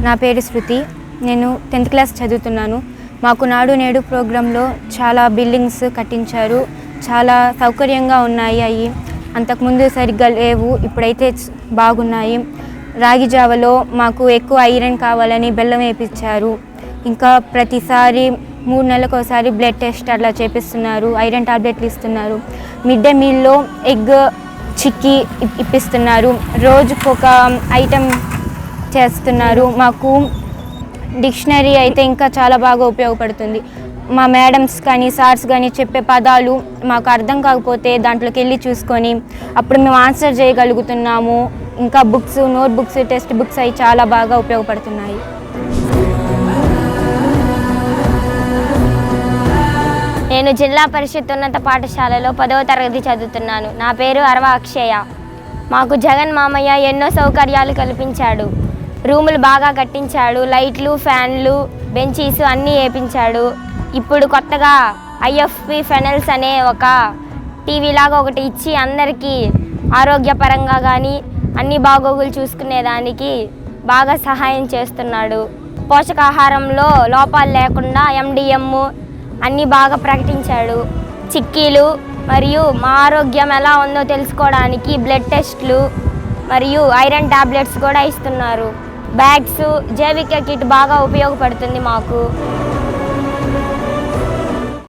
నా పేరు శృతి. నేను 10th క్లాస్ చదువుతున్నాను. మాకు నాడు నేడు ప్రోగ్రాంలో చాలా బిల్డింగ్స్ కట్టించారు. చాలా సౌకర్యంగా ఉన్నాయి. అవి అంతకుముందు సరిగ్గా లేవు, ఇప్పుడైతే బాగున్నాయి. రాగి జావలో మాకు ఎక్కువ ఐరన్ కావాలని బెల్లం వేయించారు. ఇంకా ప్రతిసారి 3 నెలలకు ఒకసారి బ్లడ్ టెస్ట్ అట్లా చేపిస్తున్నారు. ఐరన్ టాబ్లెట్లు ఇస్తున్నారు. మిడ్ డే మీల్లో ఎగ్ చిక్కీ ఇప్పిస్తున్నారు. రోజుకొక ఐటెం చేస్తున్నారు. మాకు డిక్షనరీ అయితే ఇంకా చాలా బాగా ఉపయోగపడుతుంది. మా మేడమ్స్ కానీ సార్స్ కానీ చెప్పే పదాలు మాకు అర్థం కాకపోతే దాంట్లోకి వెళ్ళి చూసుకొని అప్పుడు మేము ఆన్సర్ చేయగలుగుతున్నాము. ఇంకా books, note books, text books అవి చాలా బాగా ఉపయోగపడుతున్నాయి. నేను జిల్లా పరిషత్ ఉన్నత పాఠశాలలో 10వ తరగతి చదువుతున్నాను. నా పేరు అరవ అక్షయ. మాకు జగన్ మామయ్య ఎన్నో సౌకర్యాలు కల్పించాడు. రూములు బాగా కట్టించాడు. లైట్లు, ఫ్యాన్లు, బెంచీస్ అన్నీ వేయించాడు. ఇప్పుడు కొత్తగా ఐఎఫ్పి ఫెనల్స్ అనే ఒక టీవీ లాగా ఒకటి ఇచ్చి అందరికీ ఆరోగ్యపరంగా కానీ అన్ని బాగోగులు చూసుకునేదానికి బాగా సహాయం చేస్తున్నాడు. పోషకాహారంలో లోపాలు లేకుండా MDM అన్నీ బాగా ప్రకటించాడు. చిక్కీలు మరియు మా ఆరోగ్యం ఎలా ఉందో తెలుసుకోవడానికి బ్లడ్ టెస్ట్లు మరియు ఐరన్ టాబ్లెట్స్ కూడా ఇస్తున్నారు. బ్యాగ్స్, జైవిక కిట్ బాగా ఉపయోగపడుతుంది మాకు.